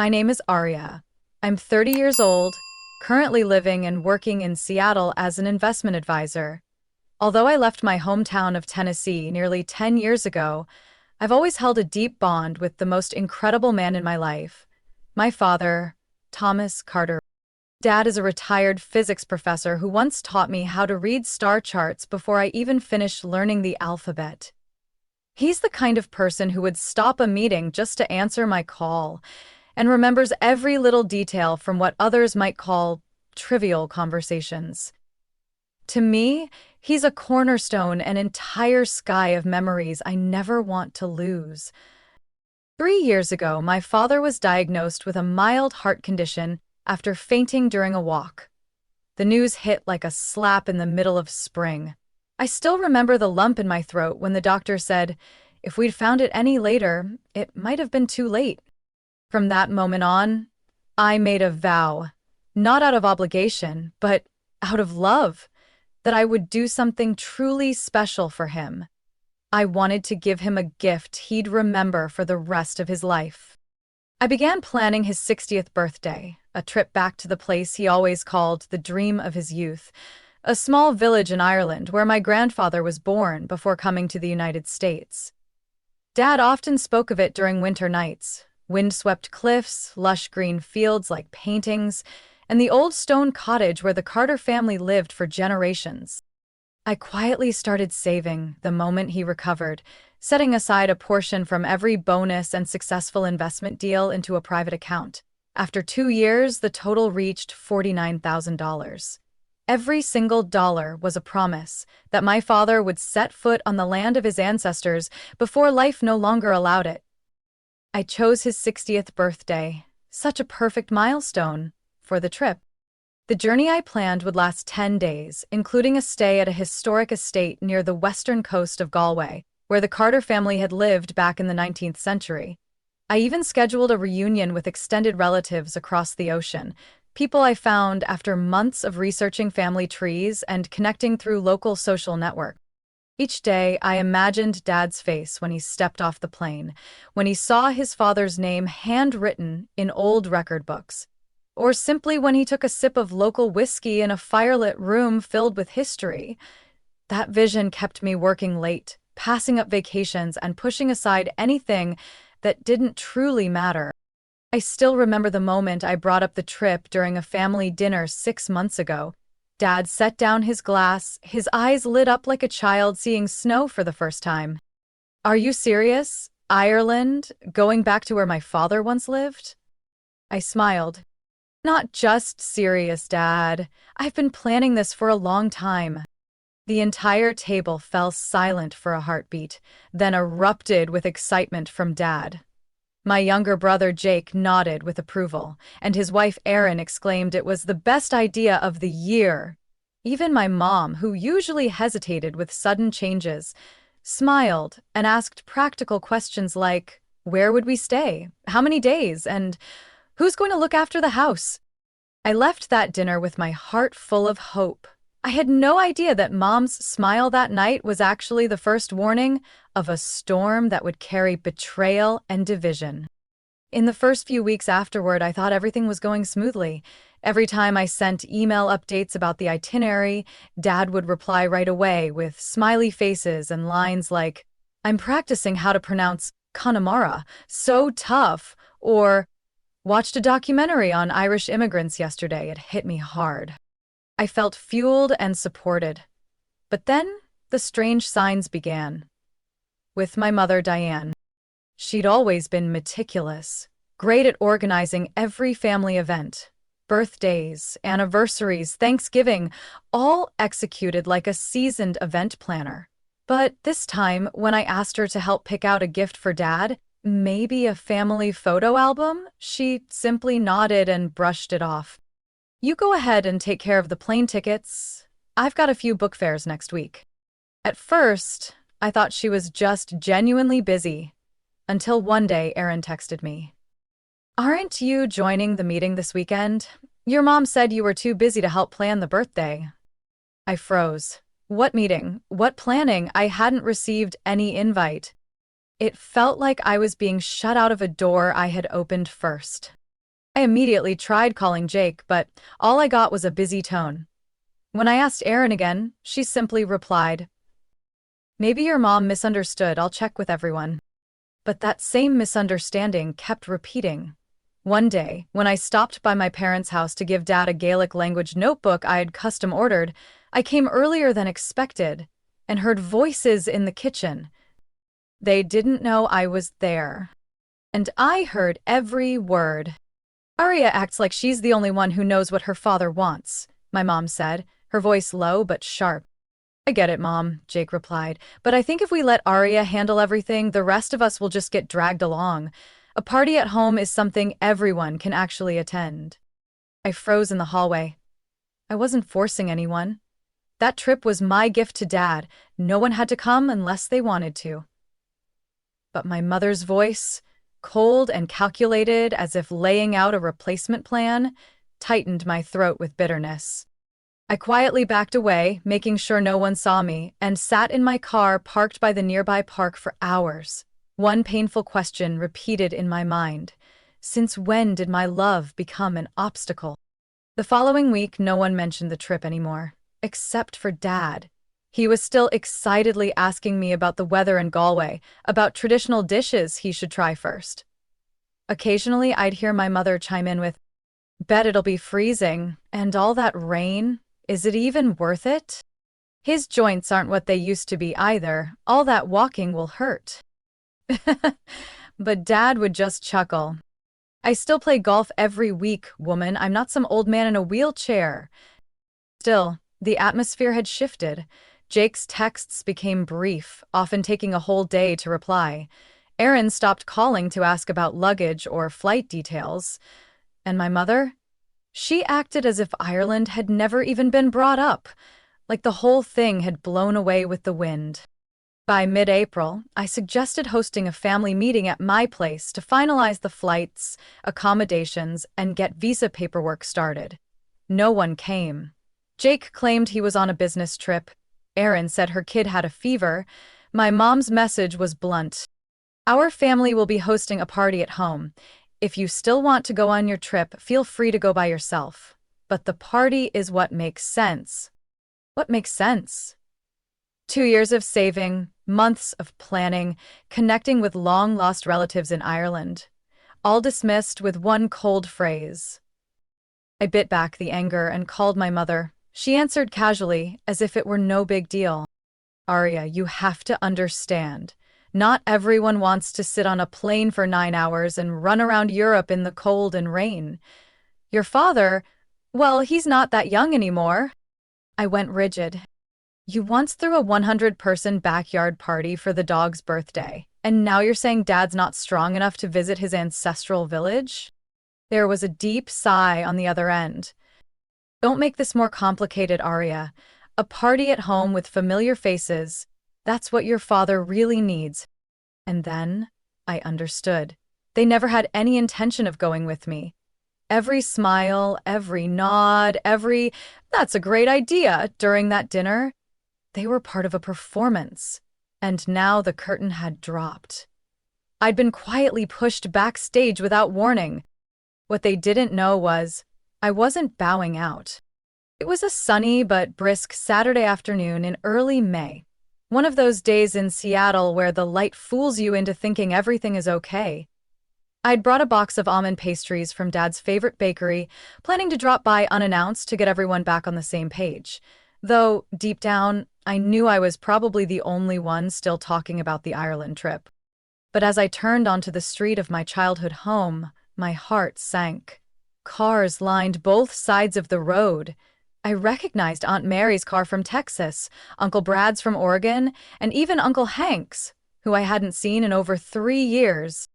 My name is Arya. I'm 30 years old, currently living and working in Seattle as an investment advisor. Although I left my hometown of Tennessee nearly 10 years ago, I've always held a deep bond with the most incredible man in my life, my father, Thomas Carter. Dad is a retired physics professor who once taught me how to read star charts before I even finished learning the alphabet. He's the kind of person who would stop a meeting just to answer my call and remembers every little detail from what others might call trivial conversations. To me, he's a cornerstone, an entire sky of memories I never want to lose. 3 years ago, my father was diagnosed with a mild heart condition after fainting during a walk. The news hit like a slap in the middle of spring. I still remember the lump in my throat when the doctor said, if we'd found it any later, it might have been too late. From that moment on, I made a vow, not out of obligation, but out of love, that I would do something truly special for him. I wanted to give him a gift he'd remember for the rest of his life. I began planning his 60th birthday, a trip back to the place he always called the dream of his youth, a small village in Ireland where my grandfather was born before coming to the United States. Dad often spoke of it during winter nights: wind-swept cliffs, lush green fields like paintings, and the old stone cottage where the Carter family lived for generations. I quietly started saving the moment he recovered, setting aside a portion from every bonus and successful investment deal into a private account. After 2 years, the total reached $49,000. Every single dollar was a promise that my father would set foot on the land of his ancestors before life no longer allowed it. I chose his 60th birthday, such a perfect milestone, for the trip. The journey I planned would last 10 days, including a stay at a historic estate near the western coast of Galway, where the Carter family had lived back in the 19th century. I even scheduled a reunion with extended relatives across the ocean, people I found after months of researching family trees and connecting through local social networks. Each day, I imagined Dad's face when he stepped off the plane, when he saw his father's name handwritten in old record books, or simply when he took a sip of local whiskey in a firelit room filled with history. That vision kept me working late, passing up vacations and pushing aside anything that didn't truly matter. I still remember the moment I brought up the trip during a family dinner 6 months ago. Dad set down his glass, his eyes lit up like a child seeing snow for the first time. Are you serious? Ireland? Going back to where my father once lived? I smiled. Not just serious, Dad. I've been planning this for a long time. The entire table fell silent for a heartbeat, then erupted with excitement from Dad. My younger brother Jake nodded with approval, and his wife Erin exclaimed it was the best idea of the year. Even my mom, who usually hesitated with sudden changes, smiled and asked practical questions like, where would we stay? How many days? And who's going to look after the house? I left that dinner with my heart full of hope. I had no idea that Mom's smile that night was actually the first warning of a storm that would carry betrayal and division. In the first few weeks afterward, I thought everything was going smoothly. Every time I sent email updates about the itinerary, Dad would reply right away with smiley faces and lines like, I'm practicing how to pronounce Connemara, so tough, or watched a documentary on Irish immigrants yesterday, it hit me hard. I felt fueled and supported. But then the strange signs began. With my mother, Diane. She'd always been meticulous, great at organizing every family event. Birthdays, anniversaries, Thanksgiving, all executed like a seasoned event planner. But this time, when I asked her to help pick out a gift for Dad, maybe a family photo album, she simply nodded and brushed it off. You go ahead and take care of the plane tickets. I've got a few book fairs next week. At first, I thought she was just genuinely busy, until one day Erin texted me. Aren't you joining the meeting this weekend? Your mom said you were too busy to help plan the birthday. I froze. What meeting? What planning? I hadn't received any invite. It felt like I was being shut out of a door I had opened first. I immediately tried calling Jake, but all I got was a busy tone. When I asked Erin again, she simply replied, "Maybe your mom misunderstood, I'll check with everyone." But that same misunderstanding kept repeating. One day, when I stopped by my parents' house to give Dad a Gaelic language notebook I had custom ordered, I came earlier than expected and heard voices in the kitchen. They didn't know I was there. And I heard every word. "Arya acts like she's the only one who knows what her father wants," my mom said, her voice low but sharp. "I get it, Mom," Jake replied, "but I think if we let Arya handle everything, the rest of us will just get dragged along. A party at home is something everyone can actually attend." I froze in the hallway. I wasn't forcing anyone. That trip was my gift to Dad. No one had to come unless they wanted to. But my mother's voice, cold and calculated as if laying out a replacement plan, tightened my throat with bitterness. I quietly backed away, making sure no one saw me, and sat in my car parked by the nearby park for hours. One painful question repeated in my mind: since when did my love become an obstacle? The following week, no one mentioned the trip anymore, except for Dad. He was still excitedly asking me about the weather in Galway, about traditional dishes he should try first. Occasionally, I'd hear my mother chime in with, "Bet it'll be freezing, and all that rain. Is it even worth it? His joints aren't what they used to be either. All that walking will hurt." But Dad would just chuckle. "I still play golf every week, woman. I'm not some old man in a wheelchair." Still, the atmosphere had shifted. Jake's texts became brief, often taking a whole day to reply. Erin stopped calling to ask about luggage or flight details. And my mother? She acted as if Ireland had never even been brought up, like the whole thing had blown away with the wind. By mid-April, I suggested hosting a family meeting at my place to finalize the flights, accommodations, and get visa paperwork started. No one came. Jake claimed he was on a business trip. Erin said her kid had a fever. My mom's message was blunt: "Our family will be hosting a party at home. If you still want to go on your trip, feel free to go by yourself. But the party is what makes sense." What makes sense? 2 years of saving, months of planning, connecting with long-lost relatives in Ireland, all dismissed with one cold phrase. I bit back the anger and called my mother. She answered casually, as if it were no big deal. "Arya, you have to understand. Not everyone wants to sit on a plane for 9 hours and run around Europe in the cold and rain. Your father, well, he's not that young anymore." I went rigid. "You once threw a 100-person backyard party for the dog's birthday, and now you're saying Dad's not strong enough to visit his ancestral village?" There was a deep sigh on the other end. "Don't make this more complicated, Arya. A party at home with familiar faces, that's what your father really needs." And then I understood. They never had any intention of going with me. Every smile, every nod, every "that's a great idea" during that dinner, they were part of a performance. And now the curtain had dropped. I'd been quietly pushed backstage without warning. What they didn't know was I wasn't bowing out. It was a sunny but brisk Saturday afternoon in early May. One of those days in Seattle where the light fools you into thinking everything is okay. I'd brought a box of almond pastries from Dad's favorite bakery, planning to drop by unannounced to get everyone back on the same page. Though, deep down, I knew I was probably the only one still talking about the Ireland trip. But as I turned onto the street of my childhood home, my heart sank. Cars lined both sides of the road. I recognized Aunt Mary's car from Texas, Uncle Brad's from Oregon, and even Uncle Hank's, who I hadn't seen in over 3 years.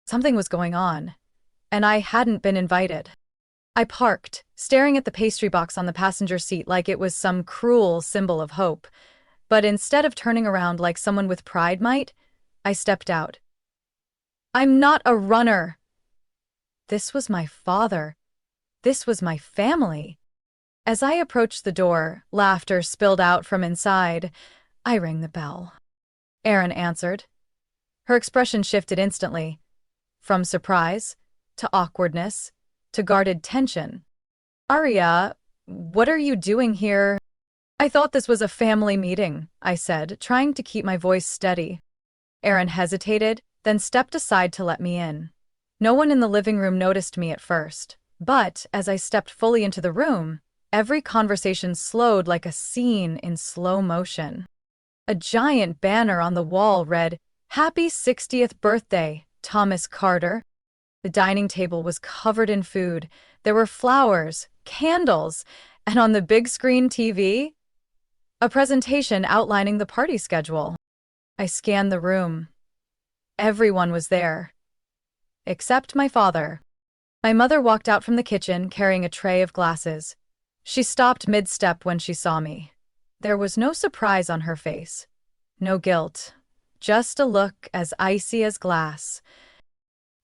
Something was going on, and I hadn't been invited. I parked, staring at the pastry box on the passenger seat like it was some cruel symbol of hope. But instead of turning around like someone with pride might, I stepped out. "I'm not a runner." This was my father. This was my family. As I approached the door, laughter spilled out from inside. I rang the bell. Erin answered. Her expression shifted instantly, from surprise to awkwardness to guarded tension. Arya, what are you doing here? I thought this was a family meeting, I said, trying to keep my voice steady. Aaron hesitated, then stepped aside to let me in. No one in the living room noticed me at first, but as I stepped fully into the room, every conversation slowed like a scene in slow motion. A giant banner on the wall read, "Happy 60th birthday, Thomas Carter." The dining table was covered in food. There were flowers, candles, and on the big screen TV, a presentation outlining the party schedule. I scanned the room. Everyone was there, except my father. My mother walked out from the kitchen carrying a tray of glasses. She stopped mid-step when she saw me. There was no surprise on her face, no guilt, just a look as icy as glass.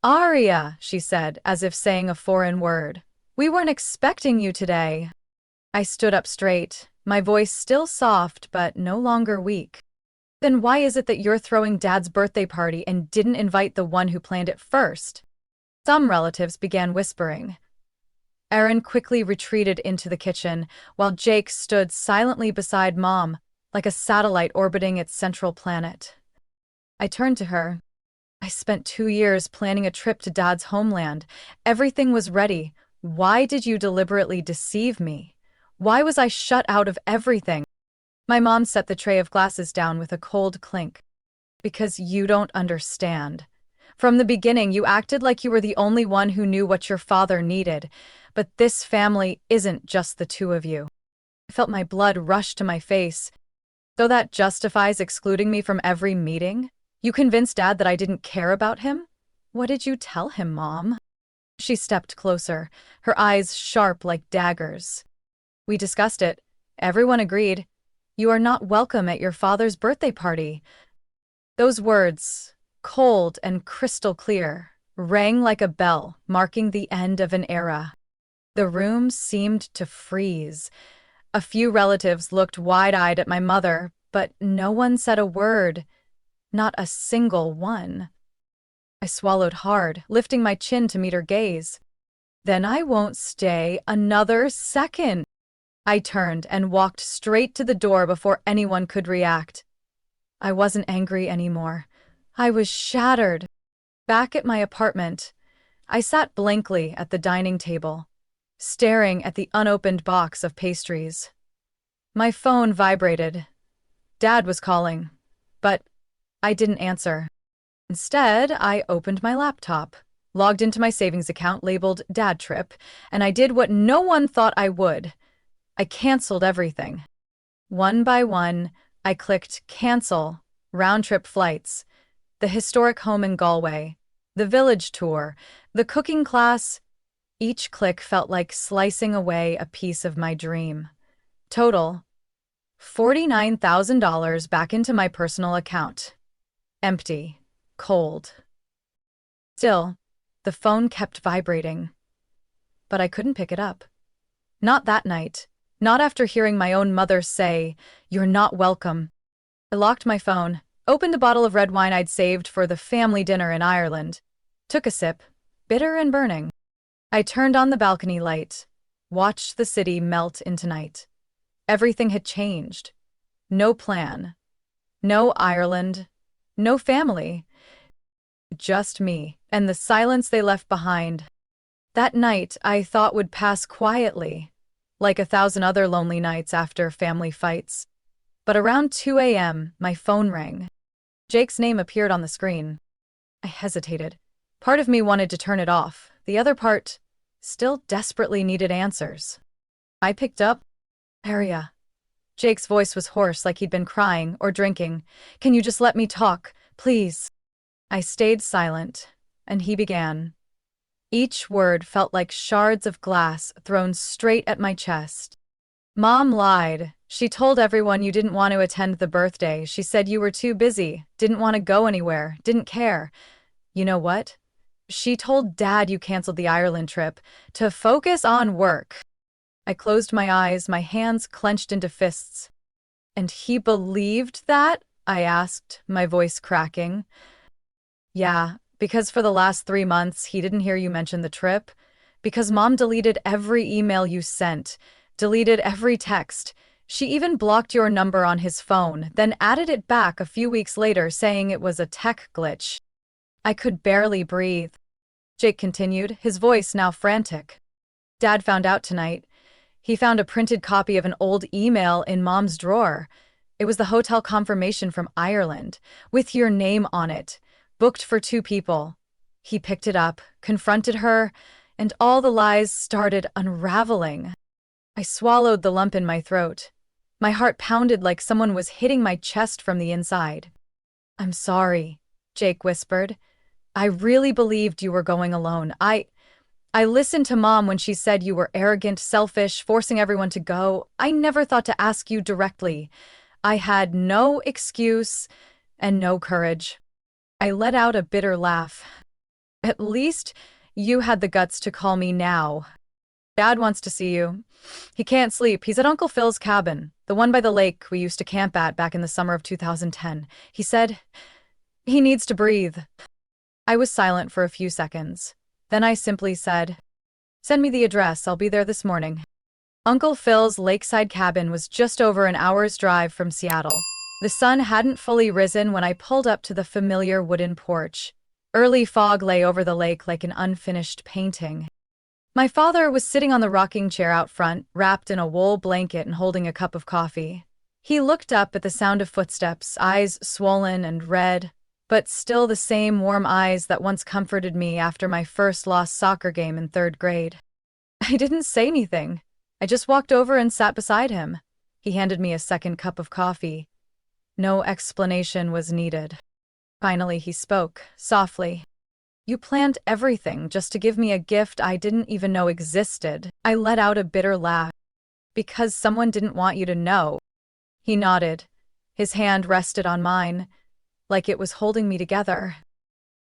"Arya," she said, as if saying a foreign word. "We weren't expecting you today." I stood up straight, my voice still soft but no longer weak. "Then why is it that you're throwing Dad's birthday party and didn't invite the one who planned it first?" Some relatives began whispering. Aaron quickly retreated into the kitchen, while Jake stood silently beside Mom, like a satellite orbiting its central planet. I turned to her. "I spent 2 years planning a trip to Dad's homeland. Everything was ready. Why did you deliberately deceive me? Why was I shut out of everything?" My mom set the tray of glasses down with a cold clink. "Because you don't understand. From the beginning, you acted like you were the only one who knew what your father needed, but this family isn't just the two of you." I felt my blood rush to my face. "So that justifies excluding me from every meeting? You convinced Dad that I didn't care about him? What did you tell him, Mom?" She stepped closer, her eyes sharp like daggers. "We discussed it. Everyone agreed. You are not welcome at your father's birthday party." Those words, cold and crystal clear, rang like a bell, marking the end of an era. The room seemed to freeze. A few relatives looked wide-eyed at my mother, but no one said a word. Not a single one. I swallowed hard, lifting my chin to meet her gaze. "Then I won't stay another second." I turned and walked straight to the door before anyone could react. I wasn't angry anymore. I was shattered. Back at my apartment, I sat blankly at the dining table, staring at the unopened box of pastries. My phone vibrated. Dad was calling, but I didn't answer. Instead, I opened my laptop, logged into my savings account labeled Dad Trip, and I did what no one thought I would. I canceled everything. One by one, I clicked cancel, round-trip flights, the historic home in Galway, the village tour, the cooking class. Each click felt like slicing away a piece of my dream. Total, $49,000 back into my personal account. Empty, cold. Still, the phone kept vibrating. But I couldn't pick it up. Not that night. Not after hearing my own mother say, "You're not welcome." I locked my phone, opened a bottle of red wine I'd saved for the family dinner in Ireland, took a sip, bitter and burning. I turned on the balcony light, watched the city melt into night. Everything had changed. No plan. No Ireland. No family. Just me, and the silence they left behind. That night I thought would pass quietly, like 1,000 other lonely nights after family fights. But around 2 a.m., my phone rang. Jake's name appeared on the screen. I hesitated. Part of me wanted to turn it off. The other part still desperately needed answers. I picked up. "Arya." Jake's voice was hoarse, like he'd been crying or drinking. "Can you just let me talk, please?" I stayed silent, and he began. Each word felt like shards of glass thrown straight at my chest. "Mom lied. She told everyone you didn't want to attend the birthday. She said you were too busy, didn't want to go anywhere, didn't care. You know what? She told Dad you canceled the Ireland trip to focus on work." I closed my eyes, my hands clenched into fists. "And he believed that?" I asked, my voice cracking. "Yeah, because for the last 3 months he didn't hear you mention the trip, Because Mom deleted every email you sent, deleted every text. She even blocked your number on his phone, then added it back a few weeks later saying it was a tech glitch. I could barely breathe. Jake continued, his voice now frantic. Dad found out tonight. He found a printed copy of an old email in Mom's drawer. It was the hotel confirmation from Ireland, with your name on it, booked for 2 people. He picked it up, confronted her, and all the lies started unraveling. I swallowed the lump in my throat. My heart pounded like someone was hitting my chest from the inside. "I'm sorry," Jake whispered. "I really believed you were going alone. I listened to Mom when she said you were arrogant, selfish, forcing everyone to go. I never thought to ask you directly. I had no excuse and no courage." I let out a bitter laugh. "At least you had the guts to call me now. Dad wants to see you. He can't sleep. He's at Uncle Phil's cabin, the one by the lake we used to camp at back in the summer of 2010. He said he needs to breathe." I was silent for a few seconds. Then I simply said, "Send me the address. I'll be there this morning." Uncle Phil's lakeside cabin was just over an hour's drive from Seattle. The sun hadn't fully risen when I pulled up to the familiar wooden porch. Early fog lay over the lake like an unfinished painting. My father was sitting on the rocking chair out front, wrapped in a wool blanket and holding a cup of coffee. He looked up at the sound of footsteps, eyes swollen and red, but still the same warm eyes that once comforted me after my first lost soccer game in 3rd grade. I didn't say anything. I just walked over and sat beside him. He handed me a second cup of coffee. No explanation was needed. Finally, he spoke, softly. "You planned everything just to give me a gift I didn't even know existed." I let out a bitter laugh. "Because someone didn't want you to know." He nodded. His hand rested on mine, like it was holding me together.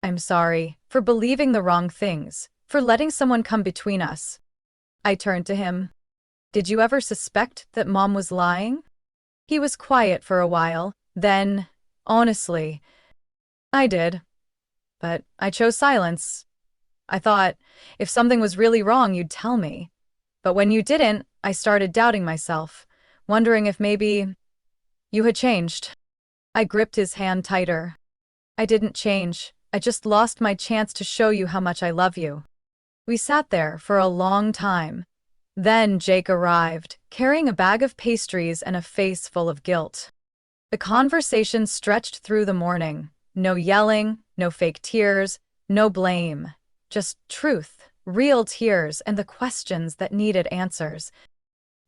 "I'm sorry for believing the wrong things, for letting someone come between us." I turned to him. "Did you ever suspect that Mom was lying?" He was quiet for a while. Then, "Honestly, I did. But I chose silence. I thought, if something was really wrong, you'd tell me. But when you didn't, I started doubting myself, wondering if maybe you had changed." I gripped his hand tighter. "I didn't change. I just lost my chance to show you how much I love you." We sat there for a long time. Then Jake arrived, carrying a bag of pastries and a face full of guilt. The conversation stretched through the morning. No yelling, no fake tears, no blame. Just truth, real tears, and the questions that needed answers.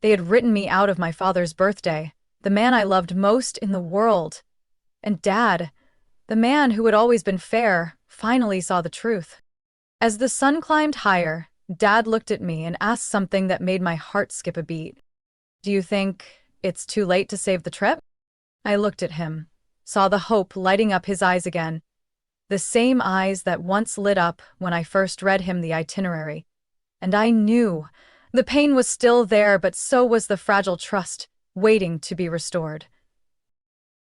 They had written me out of my father's birthday, the man I loved most in the world. And Dad, the man who had always been fair, finally saw the truth. As the sun climbed higher, Dad looked at me and asked something that made my heart skip a beat. "Do you think it's too late to save the trip?" I looked at him, saw the hope lighting up his eyes again. The same eyes that once lit up when I first read him the itinerary. And I knew the pain was still there, but so was the fragile trust, waiting to be restored.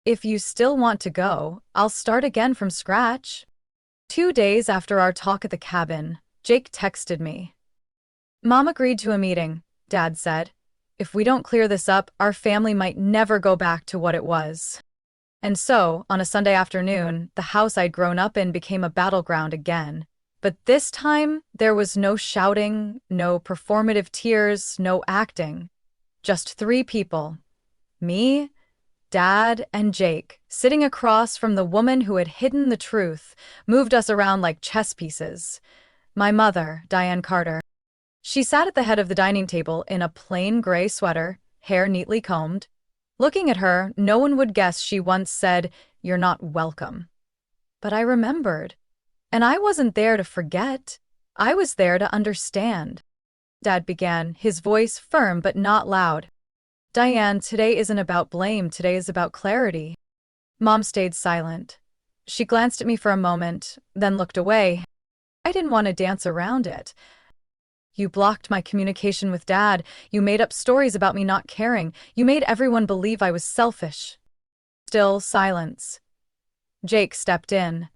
"If you still want to go, I'll start again from scratch." 2 days after our talk at the cabin, Jake texted me. "Mom agreed to a meeting," Dad said. "If we don't clear this up, our family might never go back to what it was." And so, on a Sunday afternoon, the house I'd grown up in became a battleground again. But this time, there was no shouting, no performative tears, no acting. Just 3 people. Me, Dad, and Jake, sitting across from the woman who had hidden the truth, moved us around like chess pieces. My mother, Diane Carter. She sat at the head of the dining table in a plain gray sweater, hair neatly combed. Looking at her, no one would guess she once said, "You're not welcome." But I remembered. And I wasn't there to forget. I was there to understand. Dad began, his voice firm but not loud. "Diane, today isn't about blame, today is about clarity." Mom stayed silent. She glanced at me for a moment, then looked away. I didn't want to dance around it. "You blocked my communication with Dad. You made up stories about me not caring. You made everyone believe I was selfish." Still silence. Jake stepped in.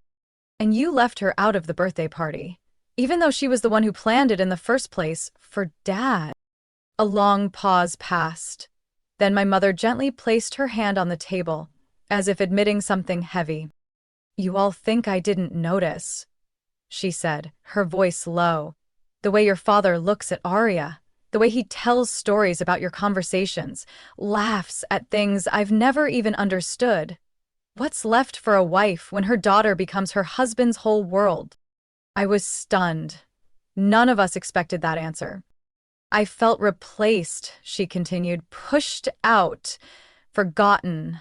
"And you left her out of the birthday party. even though she was the one who planned it in the first place for Dad. A long pause passed. Then my mother gently placed her hand on the table, as if admitting something heavy. "You all think I didn't notice," she said, her voice low. "The way your father looks at Arya, the way he tells stories about your conversations, laughs at things I've never even understood. What's left for a wife when her daughter becomes her husband's whole world?" I was stunned. None of us expected that answer. "I felt replaced," she continued, "pushed out, forgotten."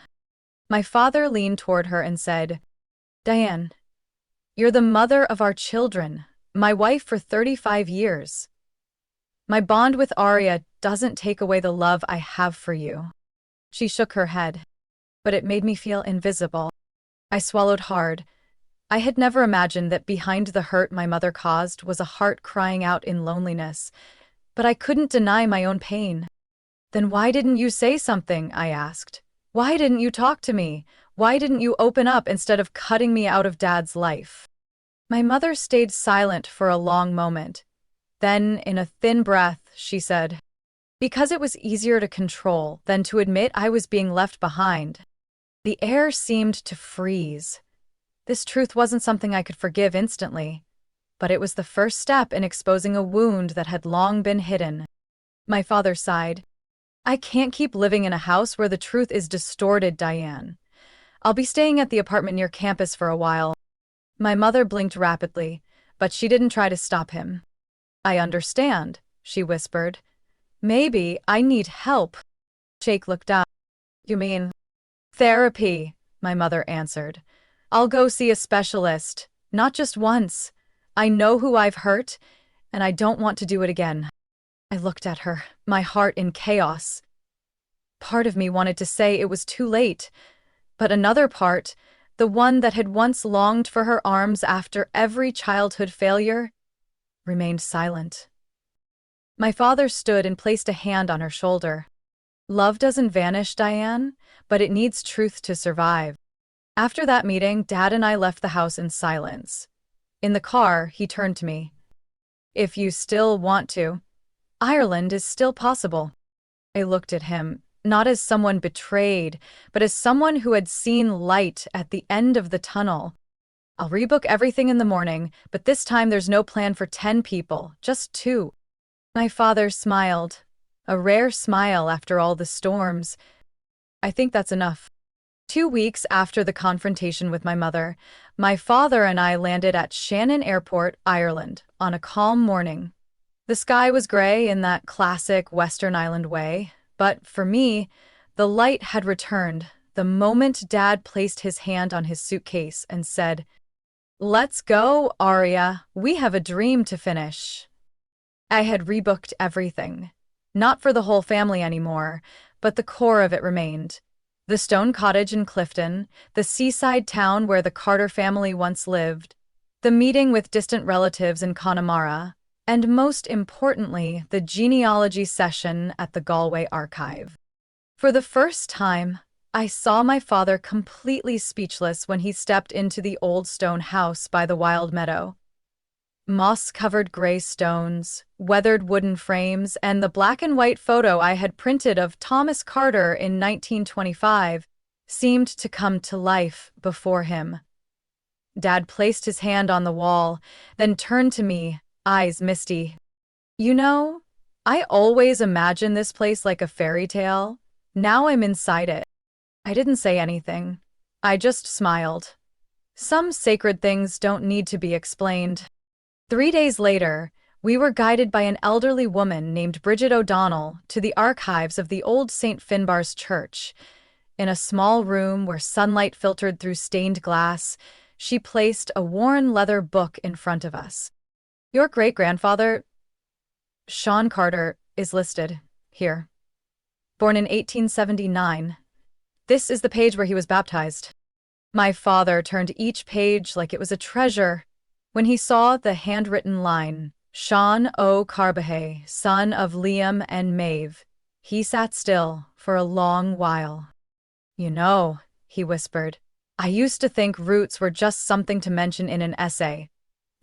My father leaned toward her and said, "Diane, you're the mother of our children, my wife for 35 years. My bond with Arya doesn't take away the love I have for you." She shook her head, but it made me feel invisible. I swallowed hard. I had never imagined that behind the hurt my mother caused was a heart crying out in loneliness, but I couldn't deny my own pain. "Then why didn't you say something?" I asked. "Why didn't you talk to me? Why didn't you open up instead of cutting me out of Dad's life?" My mother stayed silent for a long moment. Then, in a thin breath, she said, "Because it was easier to control than to admit I was being left behind." The air seemed to freeze. This truth wasn't something I could forgive instantly, but it was the first step in exposing a wound that had long been hidden. My father sighed. "I can't keep living in a house where the truth is distorted, Diane. I'll be staying at the apartment near campus for a while." My mother blinked rapidly, but she didn't try to stop him. "I understand," she whispered. "Maybe I need help." Jake looked up. "You mean therapy?" my mother answered. "I'll go see a specialist, not just once. I know who I've hurt, and I don't want to do it again." I looked at her, my heart in chaos. Part of me wanted to say it was too late, but another part, the one that had once longed for her arms after every childhood failure, remained silent. My father stood and placed a hand on her shoulder. "Love doesn't vanish, Diane, but it needs truth to survive." After that meeting, Dad and I left the house in silence. In the car, he turned to me. "If you still want to, Ireland is still possible." I looked at him, not as someone betrayed, but as someone who had seen light at the end of the tunnel. "I'll rebook everything in the morning, but this time there's no plan for 10 people, just 2. My father smiled, a rare smile after all the storms. "I think that's enough." 2 weeks after the confrontation with my mother, my father and I landed at Shannon Airport, Ireland, on a calm morning. The sky was gray in that classic Western Island way, but for me, the light had returned the moment Dad placed his hand on his suitcase and said, "Let's go, Arya. We have a dream to finish." I had rebooked everything. Not for the whole family anymore, but the core of it remained. The stone cottage in Clifton, the seaside town where the Carter family once lived, the meeting with distant relatives in Connemara, and most importantly, the genealogy session at the Galway Archive. For the first time, I saw my father completely speechless when he stepped into the old stone house by the wild meadow. Moss-covered gray stones, weathered wooden frames, and the black and white photo I had printed of Thomas Carter in 1925 seemed to come to life before him. Dad placed his hand on the wall, then turned to me, eyes misty. "You know, I always imagined this place like a fairy tale. Now I'm inside it." I didn't say anything. I just smiled. Some sacred things don't need to be explained. 3 days later, we were guided by an elderly woman named Bridget O'Donnell to the archives of the old St. Finbarr's Church. In a small room where sunlight filtered through stained glass, she placed a worn leather book in front of us. "Your great-grandfather, Sean Carter, is listed here. Born in 1879. This is the page where he was baptized." My father turned each page like it was a treasure. When he saw the handwritten line, "Sean O. Carbehay, son of Liam and Maeve," he sat still for a long while. "You know," he whispered, "I used to think roots were just something to mention in an essay.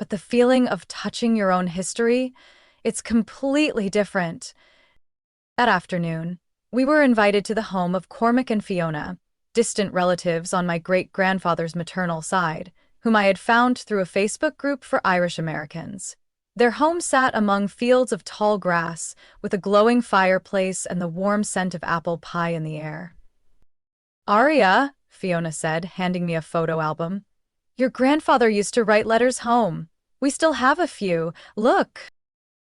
But the feeling of touching your own history, it's completely different. That afternoon, we were invited to the home of Cormac and Fiona, distant relatives on my great-grandfather's maternal side, whom I had found through a Facebook group for Irish Americans. Their home sat among fields of tall grass, with a glowing fireplace and the warm scent of apple pie in the air. "Aria," Fiona said, handing me a photo album. "Your grandfather used to write letters home. We still have a few. Look."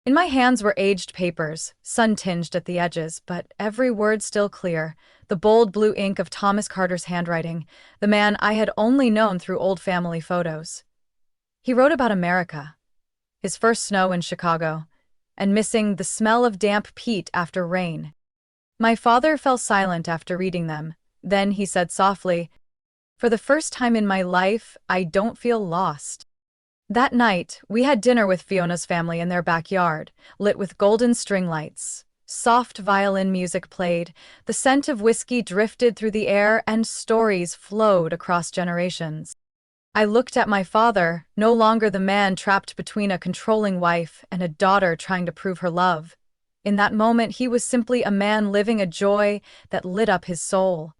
In my hands were aged papers, sun-tinged at the edges, but every word still clear, the bold blue ink of Thomas Carter's handwriting, the man I had only known through old family photos. He wrote about America, his first snow in Chicago, and missing the smell of damp peat after rain. My father fell silent after reading them. Then he said softly, "For the first time in my life, I don't feel lost." That night, we had dinner with Fiona's family in their backyard, lit with golden string lights. Soft violin music played, the scent of whiskey drifted through the air, and stories flowed across generations. I looked at my father, no longer the man trapped between a controlling wife and a daughter trying to prove her love. In that moment, he was simply a man living a joy that lit up his soul.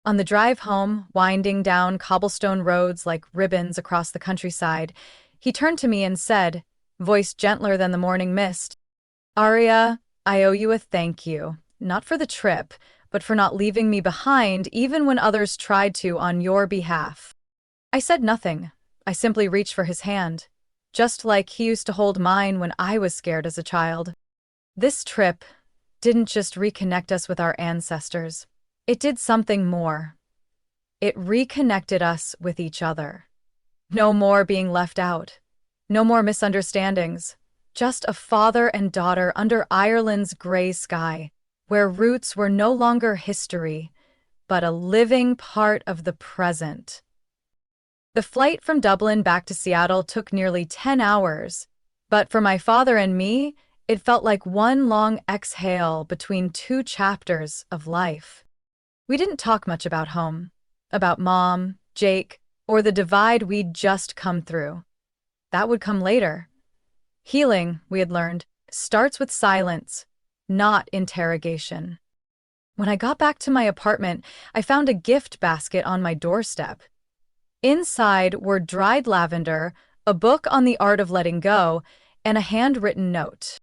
On the drive home, winding down cobblestone roads like ribbons across the countryside, he turned to me and said, voice gentler than the morning mist, "Aria, I owe you a thank you, not for the trip, but for not leaving me behind even when others tried to on your behalf." I said nothing. I simply reached for his hand, just like he used to hold mine when I was scared as a child. This trip didn't just reconnect us with our ancestors. It did something more. It reconnected us with each other. No more being left out. No more misunderstandings. Just a father and daughter under Ireland's grey sky, where roots were no longer history, but a living part of the present. The flight from Dublin back to Seattle took nearly 10 hours, but for my father and me, it felt like one long exhale between two chapters of life. We didn't talk much about home, about Mom, Jake, or the divide we'd just come through. That would come later. Healing, we had learned, starts with silence, not interrogation. When I got back to my apartment, I found a gift basket on my doorstep. Inside were dried lavender, a book on the art of letting go, and a handwritten note.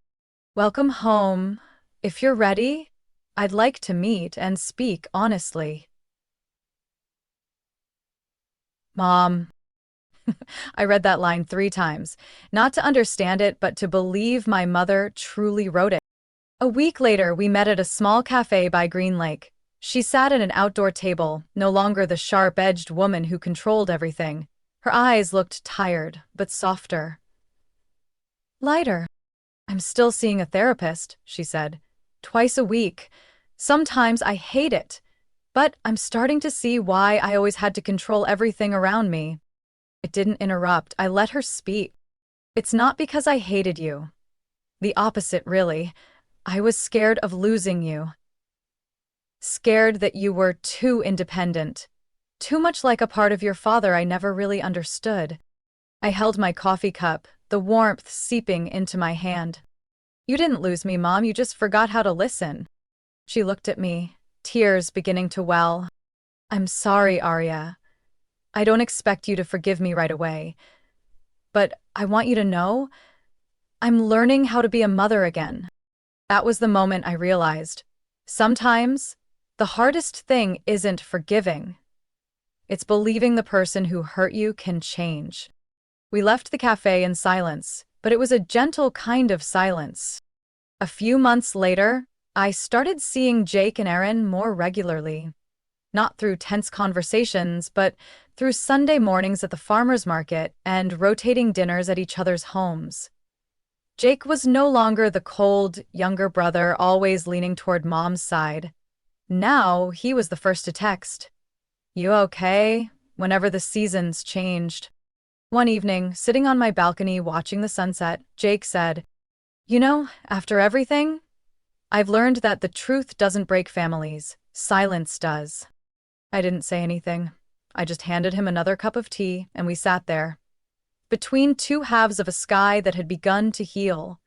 "Welcome home. If you're ready, I'd like to meet and speak honestly." Mom. I read that line 3 times, not to understand it, but to believe my mother truly wrote it. A week later, we met at a small cafe by Green Lake. She sat at an outdoor table, no longer the sharp-edged woman who controlled everything. Her eyes looked tired, but softer. "Lighter. I'm still seeing a therapist," she said. "Twice a week. Sometimes I hate it, but I'm starting to see why I always had to control everything around me." It didn't interrupt. I let her speak. "It's not because I hated you. The opposite, really. I was scared of losing you. Scared that you were too independent. Too much like a part of your father I never really understood." I held my coffee cup, the warmth seeping into my hand. "You didn't lose me, Mom. You just forgot how to listen." She looked at me, tears beginning to well. "I'm sorry, Aria. I don't expect you to forgive me right away. But I want you to know, I'm learning how to be a mother again." That was the moment I realized. Sometimes, the hardest thing isn't forgiving. It's believing the person who hurt you can change. We left the cafe in silence, but it was a gentle kind of silence. A few months later, I started seeing Jake and Erin more regularly. Not through tense conversations, but through Sunday mornings at the farmer's market and rotating dinners at each other's homes. Jake was no longer the cold, younger brother always leaning toward Mom's side. Now he was the first to text, "You okay?" whenever the seasons changed. One evening, sitting on my balcony watching the sunset, Jake said, "You know, after everything, I've learned that the truth doesn't break families. Silence does." I didn't say anything. I just handed him another cup of tea, and we sat there. between two halves of a sky that had begun to heal.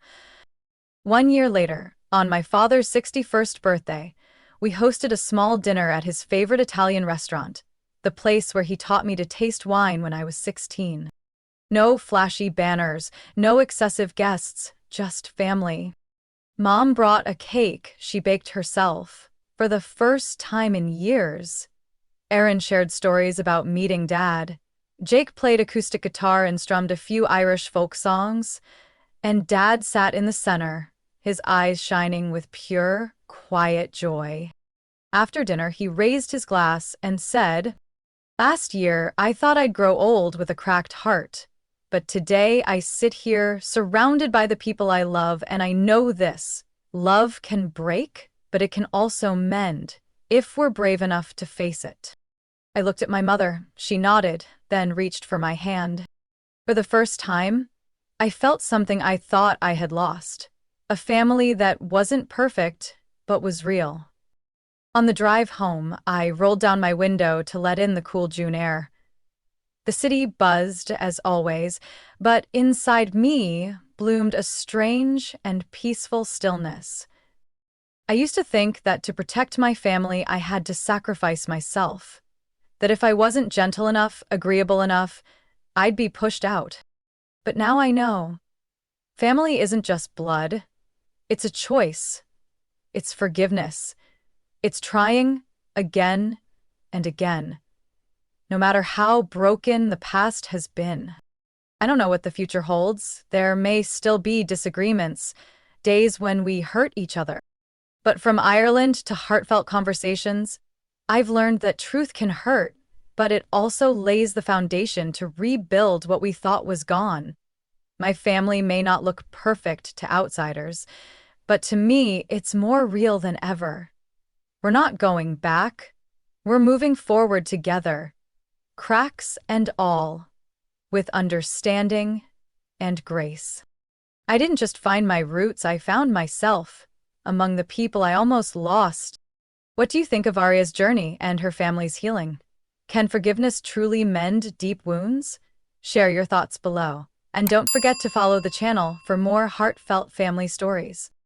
1 year later, on my father's 61st birthday, we hosted a small dinner at his favorite Italian restaurant, the place where he taught me to taste wine when I was 16. No flashy banners, no excessive guests, just family. Mom brought a cake she baked herself. For the first time in years, Aaron shared stories about meeting Dad. Jake played acoustic guitar and strummed a few Irish folk songs, and Dad sat in the center, his eyes shining with pure, quiet joy. After dinner, he raised his glass and said, "Last year, I thought I'd grow old with a cracked heart. But today I sit here surrounded by the people I love, and I know this: love can break, but it can also mend, if we're brave enough to face it." I looked at my mother. She nodded, then reached for my hand. For the first time, I felt something I thought I had lost. A family that wasn't perfect, but was real. On the drive home, I rolled down my window to let in the cool June air. The city buzzed, as always, but inside me bloomed a strange and peaceful stillness. I used to think that to protect my family, I had to sacrifice myself. That if I wasn't gentle enough, agreeable enough, I'd be pushed out. But now I know. Family isn't just blood. It's a choice. It's forgiveness. It's trying again and again, no matter how broken the past has been. I don't know what the future holds. There may still be disagreements, days when we hurt each other. But from Ireland to heartfelt conversations, I've learned that truth can hurt, but it also lays the foundation to rebuild what we thought was gone. My family may not look perfect to outsiders, but to me, it's more real than ever. We're not going back. We're moving forward together, cracks and all, with understanding and grace. I didn't just find my roots, I found myself among the people I almost lost. What do you think of Aria's journey and her family's healing? Can forgiveness truly mend deep wounds? Share your thoughts below. And don't forget to follow the channel for more heartfelt family stories.